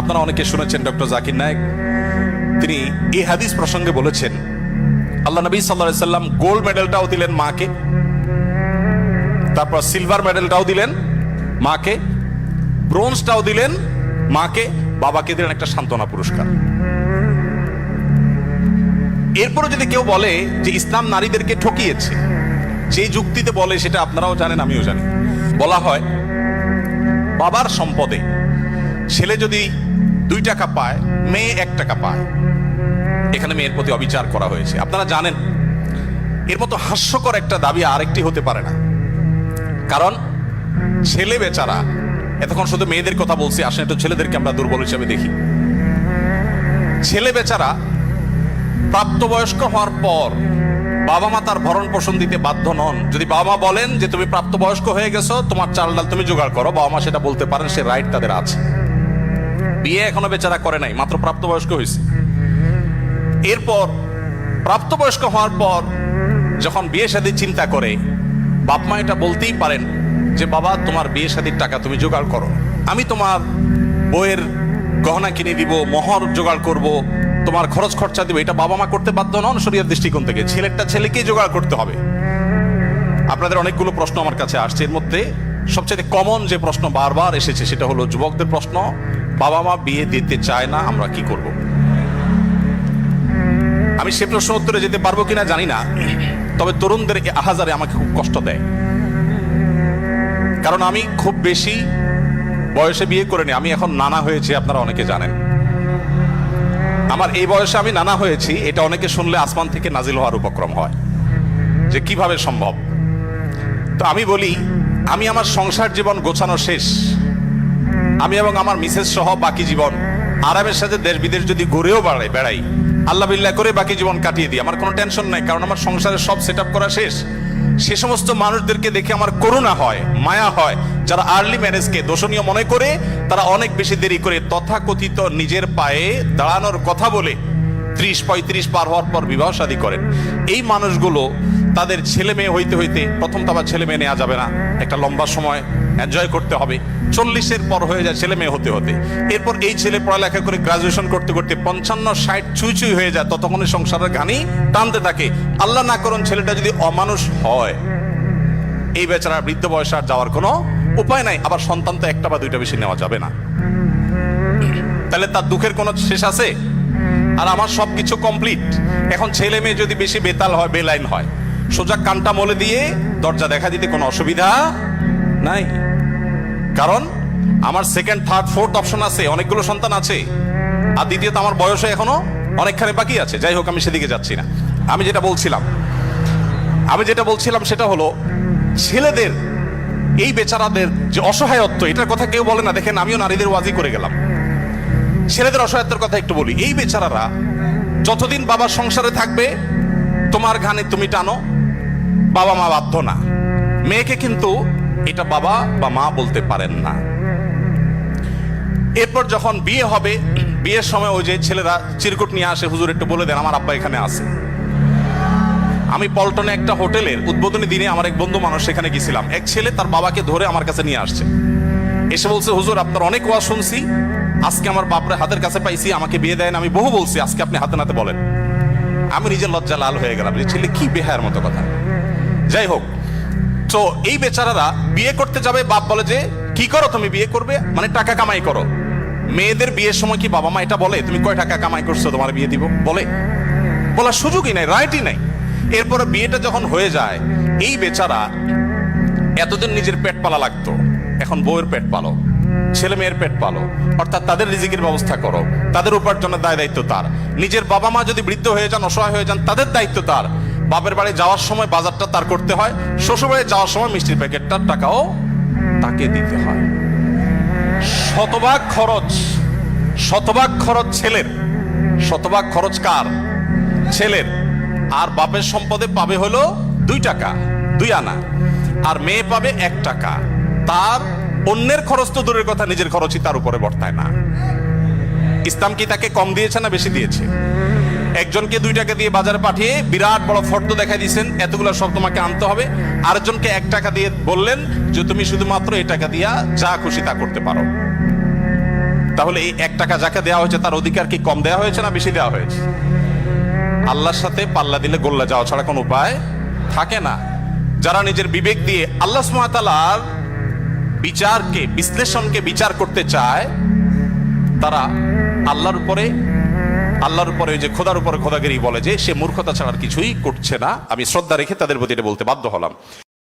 আপনারা অনেকে শুনেছেন ডক্টর জাকির নায়েক, তিনি এই হাদিস প্রসঙ্গে বলেছেন, আল্লাহ নবী সাল্লাল্লাহু আলাইহি সাল্লাম গোল্ড মেডেলটাও দিলেন মাকে, তারপর সিলভার মেডেলটাও দিলেন মাকে, ব্রোঞ্জটাও দিলেন মাকে, বাবাকে দিলেন একটা সান্ত্বনা পুরস্কার। এরপরে যদি কেউ বলে যে ইসলাম নারীদেরকে ঠকিয়েছে, যে যুক্তিতে বলে সেটা আপনারাও জানেন আমিও জানি, বলা হয় বাবার সম্পদে ছেলে যদি 2 টাকা পায়, মেয়ে 1 টাকা পায়, এখানে মেয়ের প্রতি অবিচার করা হয়েছে। আপনারা জানেন এর মতো হাস্যকর একটা দাবি আরেকটি হতে পারে না। কারণ ছেলে বেচারা, এতক্ষণ শুধু মেয়েদের কথা বলছি, আসলে একটু ছেলেদেরকে আমরা দুর্বল হিসেবে দেখি। ছেলে বেচারা প্রাপ্তবয়স্ক হওয়ার পর বাবা মা তার ভরণ পোষণ দিতে বাধ্য নন। যদি বাবা মা বলেন যে তুমি প্রাপ্তবয়স্ক হয়ে গেছো, তোমার চাল ডাল তুমি জোগাড় করো, বাবা মা সেটা বলতে পারেন, সে রাইট তাদের আছে। বিয়ে এখনো বেচারা করে নাই, মাত্র প্রাপ্তবয়স্ক হয়েছে। এরপর প্রাপ্তবয়স্ক হওয়ার পর যখন বিয়ে শাদীর চিন্তা করে, বাপ মা এটা বলতেই পারেন যে বাবা তোমার বিয়ে শাদীর টাকা তুমি জোগাড় করো, আমি তোমার বইয়ের গহনা কিনে দিব, মোহর জোগাড় করব, তোমার খরচ খরচা দিব। এটা বাবা মা করতে বাধ্য নন শরীয়তের দৃষ্টিকোণ থেকে, ছেলেটা ছেলেকেই জোগাড় করতে হবে। আপনাদের অনেকগুলো প্রশ্ন আমার কাছে আসছে, এর মধ্যে সবচেয়ে কমন যে প্রশ্ন বারবার এসেছে সেটা হলো যুবকদের প্রশ্ন, বাবা মা বিয়ে দিতে চায় না, আমরা কি করব? আমি সে প্রশ্ন উত্তরে যেতে পারবো কিনা জানি না, তবে তরুণদের আহাজারে আমাকে খুব কষ্ট দেয়। কারণ আমি খুব বেশি বয়সে বিয়ে করিনি, আমি এখন নানা হয়েছি, আপনারা অনেকে জানেন। আমার এই বয়সে আমি নানা হয়েছি, এটা অনেকে শুনলে আসমান থেকে নাজিল হওয়ার উপক্রম হয় যে কিভাবে সম্ভব। তো আমি বলি, আমি আমার সংসার জীবন গোছানো শেষ, আমি এবং আমার মিসেস সহ বাকি জীবন আরামের সাথে দেশ বিদেশ যদি ঘুরেও বেড়াই, আল্লাহ বিল্লাহ করে বাকি জীবন কাটিয়ে দিই, আমার কোনো টেনশন নাই। কারণ আমার সংসারের সব সেট আপ করা শেষ। সে সমস্ত মানুষদেরকে দেখে আমার করুণা হয়, মায়া হয়, যারা আর্লি ম্যারেজকে দোষণীয় মনে করে, তারা অনেক বেশি দেরি করে তথাকথিত নিজের পায়ে দাঁড়ানোর কথা বলে 30-35 পার হওয়ার পর বিবাহ শাদী করেন। এই মানুষগুলো তাদের ছেলে মেয়ে হইতে হইতে, প্রথম তো আবার ছেলে মেয়ে নেওয়া যাবে না, একটা লম্বা সময় এনজয় করতে হবে, 40-এর পর হয়ে যায় ছেলে মেয়ে হতে হতে। এরপর এই ছেলে পড়ালেখা করে গ্রাজুয়েশন করতে করতে 55-60 ছুঁই ছুঁই হয়ে যায়, ততক্ষণে সংসারের ঘানি টানতে থাকে। আল্লাহ না করুন ছেলেটা যদি অমানুষ হয়, এই বেচারা বৃদ্ধ বয়সে আর যাওয়ার কোনো উপায় নাই। আবার সন্তান তো 1টা বা 2টা বেশি নেওয়া যাবে না, তাহলে তার দুঃখের কোনো শেষ আছে? আর আমার সবকিছু কমপ্লিট। এখন ছেলে মেয়ে যদি বেশি বেতাল হয়, বেলাইন হয়, সোজা কানটা মলে দিয়ে দরজা দেখা দিতে কোনো অসুবিধা নাই। কারণ আমার 2nd, 3rd, 4th অপশন আছে, অনেকগুলো সন্তান আছে। আর দ্বিতীয়ত আমার বয়সে এখনো অনেকখানি বাকি আছে। যাই হোক, আমি সেদিকে যাচ্ছি না। আমি যেটা বলছিলাম সেটা হলো, ছেলেদের এই বেচারাদের যে অসহায়ত্ব, এটার কথা কেউ বলে না। দেখেন, আমিও নারীদের ওয়াজি করে গেলাম, ছেলেদের অসহায়ত্বের কথা একটু বলি। এই বেচারারা যতদিন বাবার সংসারে থাকবে, তোমার ঘানে তুমি টানো, বাবা মা বাধ্য না। মেয়েকে কিন্তু এটা বাবা বা মা বলতে পারেন না। এরপর যখন বিয়ে হবে, বিয়ের সময় ওই যে ছেলেরা চিরকুট নিয়ে আসে, হুজুর একটু বলে দেন আমার আব্বা এখানে আছে। আমি পল্টনে একটা হোটেলের উদ্বোধনী দিনে আমার এক বন্ধু মানুষ সেখানে গেছিলাম, এক ছেলে তার বাবাকে ধরে আমার কাছে নিয়ে আসছে, এসে বলছে, হুজুর আপনার অনেক ওয়াজ শুনছি, আজকে আমার বাপরে হাতের কাছে পাইছি, আমাকে বিয়ে দেন। আমি বহু বলছি, আজকে আপনি হাতে নাতে বলেন। আমি নিজের লজ্জা লাল হয়ে গেলাম, যে ছেলে কি বেহায়ার মতো কথা। যাই হোক, তো এই বেচারারা বিয়ে করতে যাবে, বাপ বলে যে কি করো তুমি, বিয়ে করবে মানে টাকা কামাই করো। মেয়েদের বিয়ের সময় কি বাবা মা এটা বলে তুমি কয় টাকা কামাই করছো তোমার বিয়ে দিব? বলার সুযোগই নাই, রাইটই নাই। এরপরে বিয়েটা যখন হয়ে যায়, এই বেচারা এতদিন নিজের পেট পালা লাগতো, এখন বউয়ের পেট পালো, ছেলে মেয়ের পেট পালো, অর্থাৎ তাদের রিজিকের ব্যবস্থা করো, তাদের উপার্জনের দায় দায়িত্ব তার। নিজের বাবা মা যদি বৃদ্ধ হয়ে যান, অসহায় হয়ে যান, তাদের দায়িত্ব তার। বাপের বাড়ি যাওয়ার সময় বাজারটা তার করতে হয়, শ্বশুর বাড়ি যাওয়ার সময় মিষ্টির প্যাকেটটার টাকাও তাকে দিতে হয়। শতভাগ খরচ ছেলের, শতভাগ খরচ কার? ছেলের। আর বাপের সম্পদে পাবে হলো 2 টাকা, 2 আনা, আর মেয়ে পাবে 1 টাকা। তার অন্যের খরচ তো দূরের কথা, নিজের খরচই তার উপরে বর্তায় না। ইসলাম কি তাকে কম দিয়েছে না বেশি দিয়েছে? একজনকে 2 টাকা দিয়ে বাজারে পাঠিয়ে বিরাট বড় ফর্দ দেখাই দিয়েছেন, এতগুলো সব তোমাকে আনতে হবে। আরেকজনকে 1 টাকা দিয়ে বললেন যে তুমি শুধুমাত্র এই টাকা দিয়া যা খুশি তা করতে পারো। তাহলে এই 1 টাকা যাকে দেওয়া হয়েছে তার অধিকার কি কম দেওয়া হয়েছে না বেশি দেওয়া হয়েছে? আল্লাহর সাথে পাল্লা দিলে গোল্লা যাওয়া ছাড়া কোনো উপায় থাকে না। যারা নিজের বিবেক দিয়ে আল্লাহ সুবহানাহু ওয়া তাআলার বিচারকে, বিশ্লেষণকে বিচার করতে চায়, তারা আল্লাহর উপরে ওই যে খোদার উপরে খোদাগিরি বলে, যে সে মূর্খতা ছাড়া আর কিছুই করছে না। আমি শ্রদ্ধা রেখে তাদের প্রতি এটা বলতে বাধ্য হলাম।